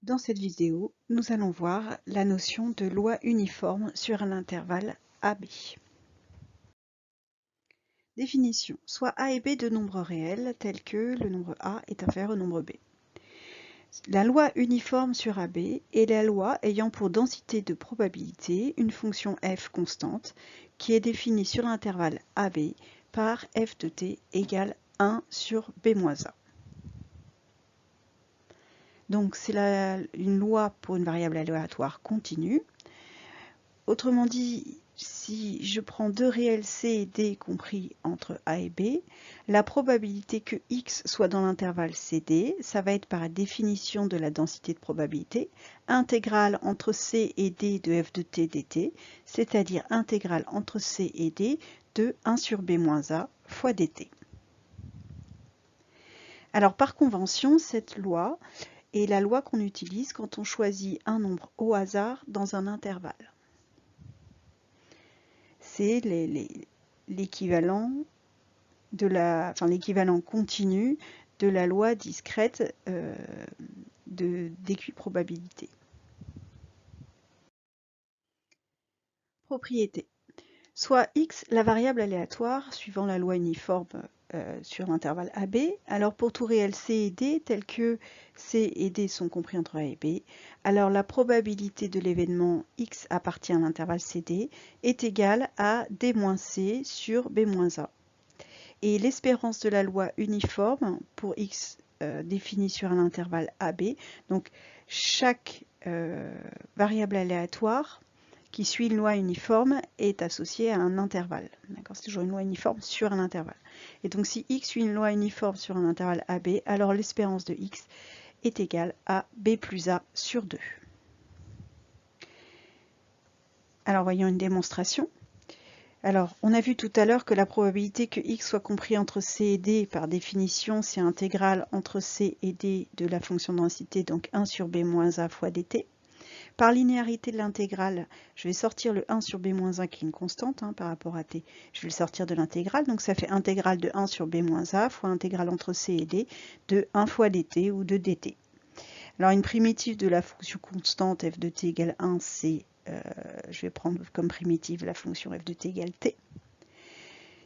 Dans cette vidéo, nous allons voir la notion de loi uniforme sur un intervalle AB. Définition. Soit A et B de nombres réels tels que le nombre A est inférieur au nombre B. La loi uniforme sur AB est la loi ayant pour densité de probabilité une fonction f constante qui est définie sur l'intervalle AB par f de t égale 1 sur b moins a. Donc c'est une loi pour une variable aléatoire continue. Autrement dit, si je prends deux réels C et D compris entre A et B, la probabilité que X soit dans l'intervalle CD, ça va être par définition de la densité de probabilité, intégrale entre C et D de f de t dt, c'est-à-dire intégrale entre C et D de 1 sur B moins A fois dt. Alors par convention, cette loi est la loi qu'on utilise quand on choisit un nombre au hasard dans un intervalle. C'est l'équivalent continu de la loi discrète d'équiprobabilité. Propriété. Soit x la variable aléatoire suivant la loi uniforme sur l'intervalle AB. Alors pour tout réel C et D, tel que C et D sont compris entre A et B, alors la probabilité de l'événement x appartient à l'intervalle CD est égale à D-C sur B-A. Et l'espérance de la loi uniforme pour x définie sur un intervalle AB, donc chaque variable aléatoire qui suit une loi uniforme est associée à un intervalle. C'est toujours une loi uniforme sur un intervalle. Et donc si x suit une loi uniforme sur un intervalle AB, alors l'espérance de x est égale à b plus a sur 2. Alors voyons une démonstration. Alors, on a vu tout à l'heure que la probabilité que x soit compris entre c et d, par définition, c'est intégrale entre c et d de la fonction densité, donc 1 sur b moins a fois dt. Par linéarité de l'intégrale, je vais sortir le 1 sur b moins 1 qui est une constante par rapport à t. Je vais le sortir de l'intégrale, donc ça fait intégrale de 1 sur b moins a fois intégrale entre c et d de 1 fois dt ou de dt. Alors une primitive de la fonction constante f de t égale 1, c'est, je vais prendre comme primitive la fonction f de t égale t.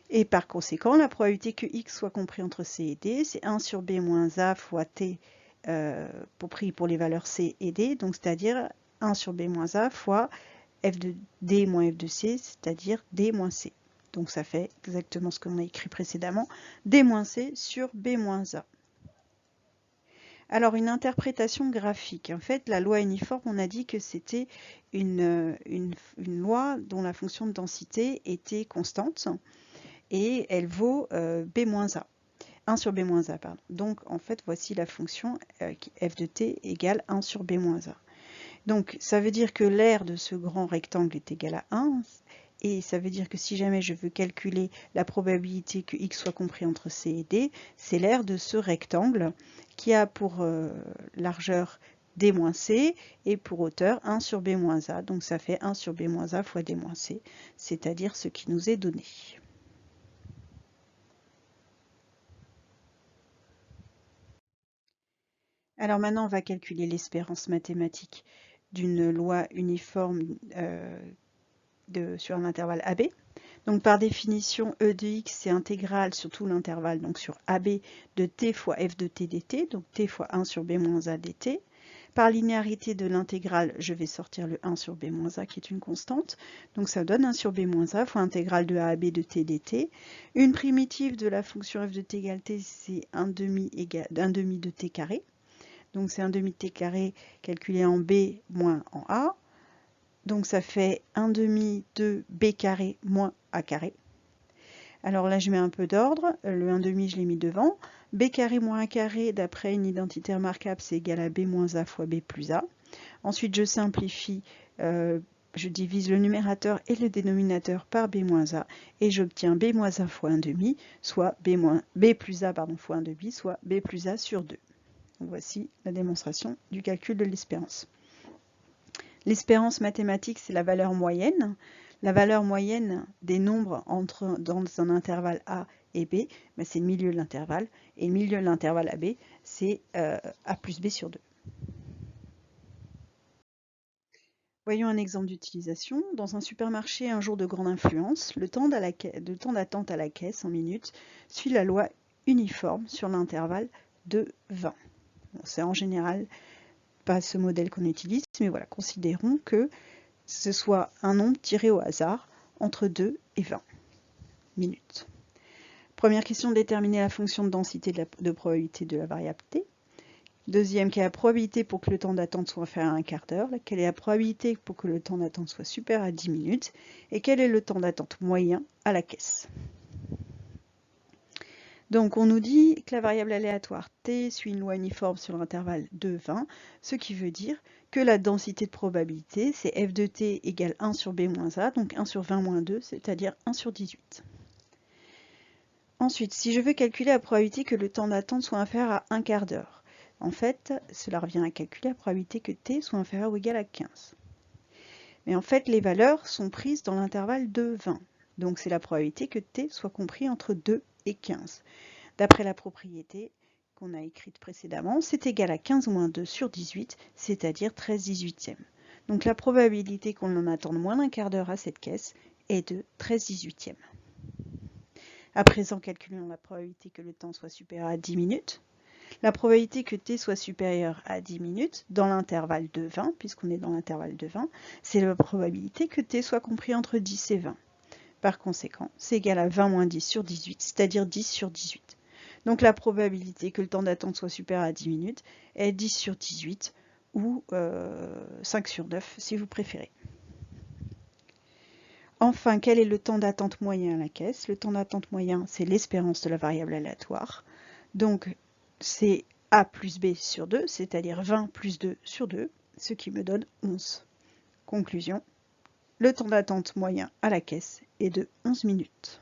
Et par conséquent, la probabilité que x soit compris entre c et d, c'est 1 sur b moins a fois t pris pour les valeurs c et d, donc c'est-à-dire 1 sur b moins a fois f de d moins f de c, c'est-à-dire d moins c. Donc ça fait exactement ce qu'on a écrit précédemment, d moins c sur b moins a. Alors une interprétation graphique. En fait, la loi uniforme, on a dit que c'était une loi dont la fonction de densité était constante et elle vaut b-a. 1 sur b-a, pardon. Donc en fait, voici la fonction f de t égale 1 sur b-a. Donc ça veut dire que l'aire de ce grand rectangle est égal à 1. Et ça veut dire que si jamais je veux calculer la probabilité que x soit compris entre c et d, c'est l'aire de ce rectangle qui a pour largeur d-c et pour hauteur 1 sur b-a. Donc ça fait 1 sur b-a fois d-c, c'est-à-dire ce qui nous est donné. Alors maintenant, on va calculer l'espérance mathématique d'une loi uniforme sur un intervalle AB. Donc par définition, e de x c'est intégrale sur tout l'intervalle, donc sur AB de t fois f de t dt, donc t fois 1 sur b moins a dt. Par linéarité de l'intégrale, je vais sortir le 1 sur b moins a qui est une constante. Donc ça donne 1 sur b moins a fois intégrale de a à b de t dt. Une primitive de la fonction f de t égale t, c'est 1 demi de t carré. Donc c'est 1 demi de t carré calculé en b moins en a. Donc ça fait 1 demi de b carré moins a carré. Alors là, je mets un peu d'ordre. Le 1 demi, je l'ai mis devant. B carré moins a carré, d'après une identité remarquable, c'est égal à b moins a fois b plus a. Ensuite, je simplifie. Je divise le numérateur et le dénominateur par b moins a. Et j'obtiens b moins a fois 1 demi, soit b plus a fois 1 demi, soit b plus a sur 2. Donc voici la démonstration du calcul de l'espérance. L'espérance mathématique, c'est la valeur moyenne. La valeur moyenne des nombres dans un intervalle A et B, ben c'est le milieu de l'intervalle. Et le milieu de l'intervalle AB, c'est A plus B sur 2. Voyons un exemple d'utilisation. Dans un supermarché un jour de grande influence, le temps d'attente à la caisse en minutes suit la loi uniforme sur l'intervalle de 20. Bon, c'est en général pas ce modèle qu'on utilise, mais voilà, considérons que ce soit un nombre tiré au hasard entre 2 et 20 minutes. Première question, déterminer la fonction de densité de probabilité de la variable t. Deuxième, quelle est la probabilité pour que le temps d'attente soit inférieur à un quart d'heure? Quelle est la probabilité pour que le temps d'attente soit supérieur à 10 minutes? Et quel est le temps d'attente moyen à la caisse? Donc on nous dit que la variable aléatoire t suit une loi uniforme sur l'intervalle de 20, ce qui veut dire que la densité de probabilité, c'est f de t égale 1 sur b moins a, donc 1 sur 20 moins 2, c'est-à-dire 1 sur 18. Ensuite, si je veux calculer la probabilité que le temps d'attente soit inférieur à un quart d'heure, en fait, cela revient à calculer la probabilité que t soit inférieur ou égal à 15. Mais en fait, les valeurs sont prises dans l'intervalle de 20. Donc c'est la probabilité que t soit compris entre 2 et 15. D'après la propriété qu'on a écrite précédemment, c'est égal à 15 moins 2 sur 18, c'est-à-dire 13 18e. Donc la probabilité qu'on en attende moins d'un quart d'heure à cette caisse est de 13 18e. À présent, calculons la probabilité que le temps soit supérieur à 10 minutes. La probabilité que t soit supérieur à 10 minutes dans l'intervalle de 20, puisqu'on est dans l'intervalle de 20, c'est la probabilité que t soit compris entre 10 et 20. Par conséquent, c'est égal à 20 moins 10 sur 18, c'est-à-dire 10 sur 18. Donc la probabilité que le temps d'attente soit supérieur à 10 minutes est 10 sur 18, ou 5 sur 9 si vous préférez. Enfin, quel est le temps d'attente moyen à la caisse? Le temps d'attente moyen, c'est l'espérance de la variable aléatoire. Donc, c'est A plus B sur 2, c'est-à-dire 20 plus 2 sur 2, ce qui me donne 11. Conclusion, le temps d'attente moyen à la caisse est de 11 minutes.